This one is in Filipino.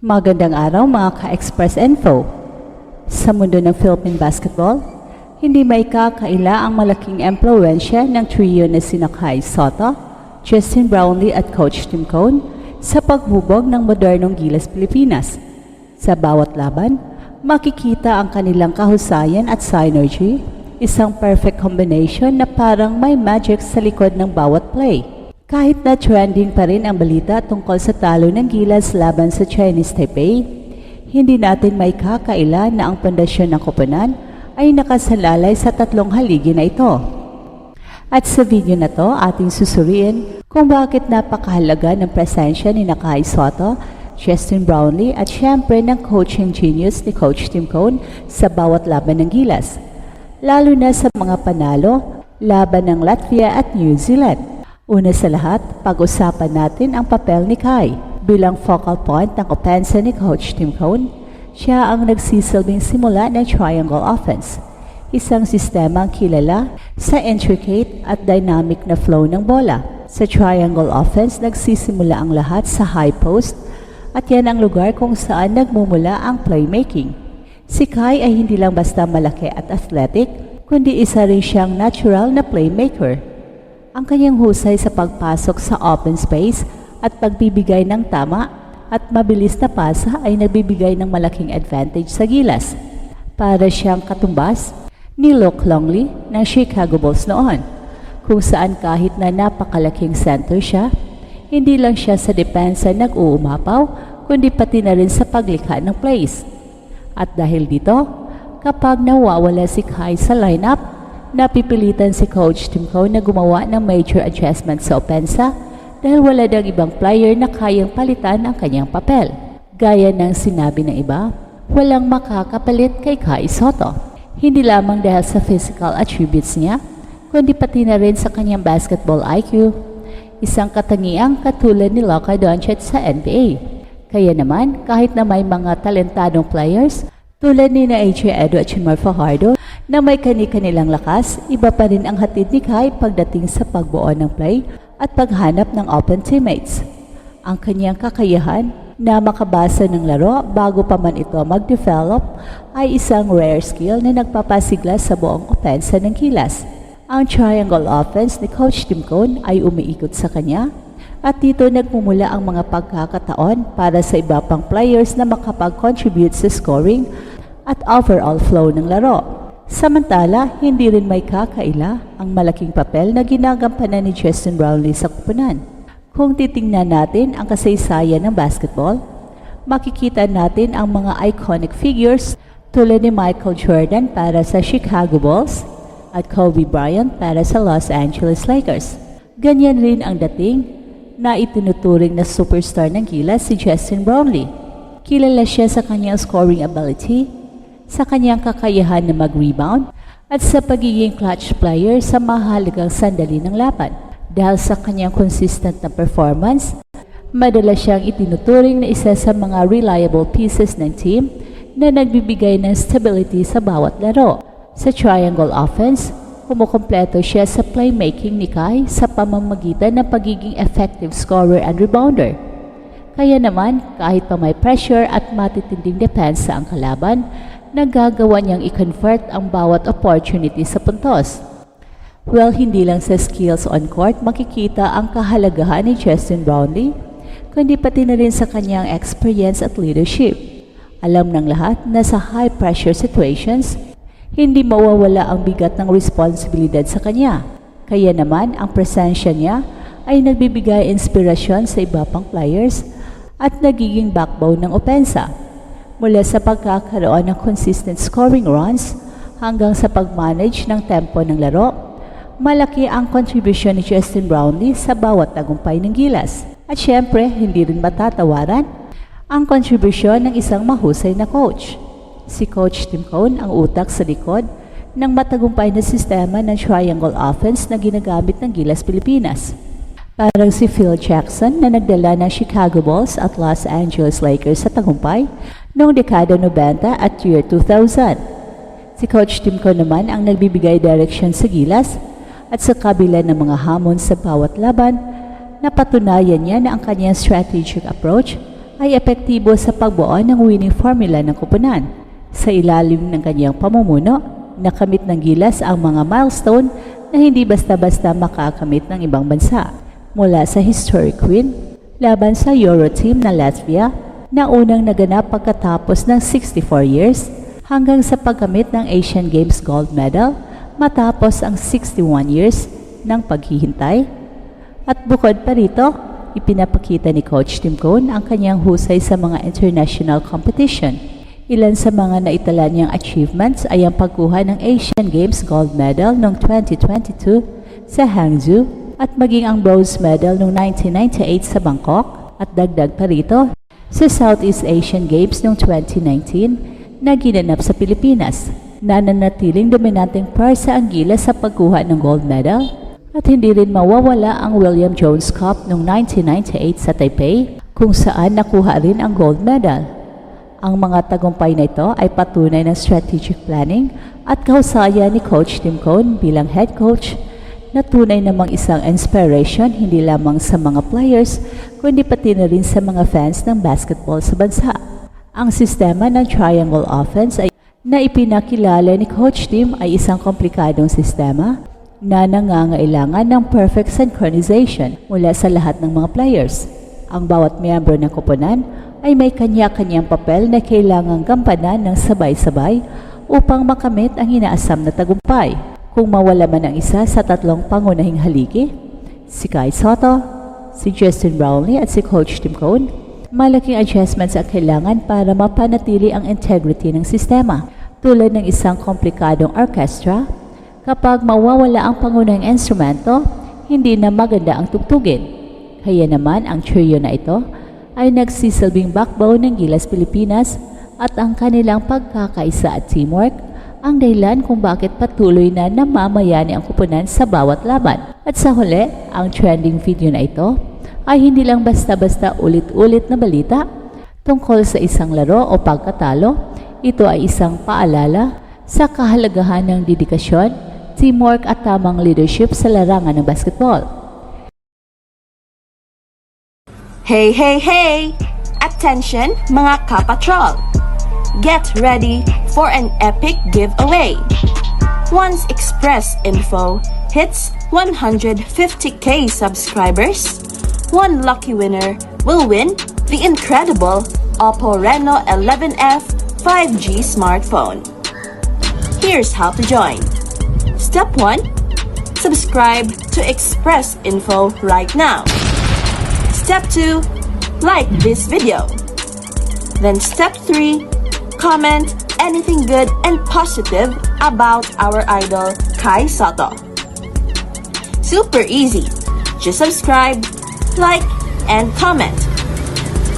Magandang araw mga ka-Express Info. Sa mundo ng Philippine basketball, hindi may kakaila ang malaking impluwensya ng trio na sina Kai Sotto, Justin Brownlee at Coach Tim Cone sa paghubog ng modernong Gilas Pilipinas. Sa bawat laban, makikita ang kanilang kahusayan at synergy, isang perfect combination na parang may magic sa likod ng bawat play. Kahit na trending pa rin ang balita tungkol sa talo ng Gilas laban sa Chinese Taipei, hindi natin may kakaila na ang pundasyon ng koponan ay nakasalalay sa tatlong haligi na ito. At sa video na to, ating susuriin kung bakit napakahalaga ng presensya ni Kai Sotto, Justin Brownlee at syempre ng coaching genius ni Coach Tim Cone sa bawat laban ng Gilas, lalo na sa mga panalo laban ng Latvia at New Zealand. Una sa lahat, pag-usapan natin ang papel ni Kai. Bilang focal point ng opensa ni Coach Tim Cone, siya ang nagsisilbing simula ng triangle offense, isang sistemang kilala sa intricate at dynamic na flow ng bola. Sa triangle offense, nagsisimula ang lahat sa high post at yan ang lugar kung saan nagmumula ang playmaking. Si Kai ay hindi lang basta malaki at athletic, kundi isa rin siyang natural na playmaker. Ang kanyang husay sa pagpasok sa open space at pagbibigay ng tama at mabilis na pasa ay nagbibigay ng malaking advantage sa Gilas. Para siyang katumbas ni Luke Longley ng Chicago Bulls noon, kung saan kahit na napakalaking center siya, hindi lang siya sa depensa nag-uumapaw, kundi pati na rin sa paglikha ng plays. At dahil dito, kapag nawawala si Kai sa lineup, napipilitan si Coach Tim Cone na gumawa ng major adjustment sa opensa dahil wala dang ibang player na kayang palitan ang kanyang papel. Gaya ng sinabi ng iba, walang makakapalit kay Kai Sotto. Hindi lamang dahil sa physical attributes niya, kundi pati na rin sa kanyang basketball IQ, isang katangiang katulad ni Luka Doncic sa NBA. Kaya naman, kahit na may mga talentadong players tulad ni AJ Edo at Chinmar Fajardo na may kani-kanilang lakas, iba pa rin ang hatid ni Kai pagdating sa pagbuo ng play at paghanap ng open teammates. Ang kanyang kakayahan na makabasa ng laro bago pa man ito mag-develop ay isang rare skill na nagpapasigla sa buong opensa ng Gilas. Ang triangle offense ni Coach Tim Cone ay umiikot sa kanya at dito nagmumula ang mga pagkakataon para sa iba pang players na makapag-contribute sa scoring at overall flow ng laro. Samantala, hindi rin may kakaila ang malaking papel na ginagampanan ni Justin Brownlee sa koponan. Kung titingnan natin ang kasaysayan ng basketball, makikita natin ang mga iconic figures tulad ni Michael Jordan para sa Chicago Bulls at Kobe Bryant para sa Los Angeles Lakers. Ganyan rin ang dating na itinuturing na superstar ng Gilas si Justin Brownlee. Kilala siya sa kanyang scoring ability, sa kanyang kakayahan na mag-rebound at sa pagiging clutch player sa mahalagang sandali ng laban. Dahil sa kanyang consistent na performance, madalas siyang itinuturing na isa sa mga reliable pieces ng team na nagbibigay ng stability sa bawat laro. Sa triangle offense, kumukompleto siya sa playmaking ni Kai sa pamamagitan ng pagiging effective scorer and rebounder. Kaya naman, kahit pa may pressure at matitinding depensa ang kalaban, nagagawa niyang i-convert ang bawat opportunity sa puntos. Well, hindi lang sa skills on court makikita ang kahalagahan ni Justin Brownlee, kundi pati na rin sa kanyang experience at leadership. Alam ng lahat na sa high-pressure situations, hindi mawawala ang bigat ng responsibilidad sa kanya. Kaya naman, ang presensya niya ay nagbibigay inspirasyon sa iba pang players at nagiging backbone ng opensa. Mula sa pagkakaroon ng consistent scoring runs hanggang sa pag-manage ng tempo ng laro, malaki ang kontribusyon ni Justin Brownlee sa bawat tagumpay ng Gilas. At syempre, hindi rin matatawaran ang kontribusyon ng isang mahusay na coach. Si Coach Tim Cone ang utak sa likod ng matagumpay na sistema ng triangle offense na ginagamit ng Gilas Pilipinas. Parang si Phil Jackson na nagdala ng Chicago Bulls at Los Angeles Lakers sa tagumpay noong dekada 90 at year 2000. Si Coach Tim Cone naman ang nagbibigay direksyon sa Gilas at sa kabila ng mga hamon sa bawat laban, napatunayan niya na ang kanyang strategic approach ay epektibo sa pagbuo ng winning formula ng koponan. Sa ilalim ng kanyang pamumuno, nakamit ng Gilas ang mga milestone na hindi basta-basta makakamit ng ibang bansa. Mula sa historic win laban sa Euro team na Latvia na unang naganap pagkatapos ng 64 years hanggang sa pagkamit ng Asian Games gold medal matapos ang 61 years ng paghihintay. At bukod pa rito, ipinapakita ni Coach Tim Cone ang kanyang husay sa mga international competition. Ilan sa mga naitala niyang achievements ay ang pagkuha ng Asian Games gold medal noong 2022 sa Hangzhou at maging ang bronze medal noong 1998 sa Bangkok at dagdag pa rito sa Southeast Asian Games noong 2019 na ginanap sa Pilipinas. Nananatiling dominanteng parsa ang Gilas sa pagkuha ng gold medal at hindi rin mawawala ang William Jones Cup noong 1998 sa Taipei kung saan nakuha rin ang gold medal. Ang mga tagumpay na ito ay patunay ng strategic planning at kahusayan ni Coach Tim Cone bilang head coach na tunay namang isang inspiration hindi lamang sa mga players kundi pati na rin sa mga fans ng basketball sa bansa. Ang sistema ng triangle offense ay na ipinakilala ni Coach Tim ay isang komplikadong sistema na nangangailangan ng perfect synchronization mula sa lahat ng mga players. Ang bawat miyembro ng koponan ay may kanya-kanyang papel na kailangang gampanan ng sabay-sabay upang makamit ang inaasam na tagumpay. Kung mawala man ang isa sa tatlong pangunahing haligi, si Kai Sotto, si Justin Brownlee at si Coach Tim Cone, malaking adjustments ang kailangan para mapanatili ang integrity ng sistema. Tulad ng isang komplikadong orchestra, kapag mawawala ang pangunahing instrumento, hindi na maganda ang tugtugin. Kaya naman ang trio na ito ay nagsisilbing backbone ng Gilas Pilipinas at ang kanilang pagkakaisa at teamwork ang dahilan kung bakit patuloy na namamayani ang koponan sa bawat laban. At sa huli, ang trending video na ito ay hindi lang basta-basta ulit-ulit na balita tungkol sa isang laro o pagkatalo. Ito ay isang paalala sa kahalagahan ng dedikasyon, teamwork at tamang leadership sa larangan ng basketball. Hey, hey, hey! Attention mga kapatrol! Get ready for an epic giveaway! Once Express Info hits 150k subscribers, one lucky winner will win the incredible Oppo Reno 11F 5G smartphone. Here's how to join. Step 1. Subscribe to Express Info right now. Step 2. Like this video. Then step 3. Comment anything good and positive about our idol Kai Sotto. Super easy. Just subscribe, like, and comment.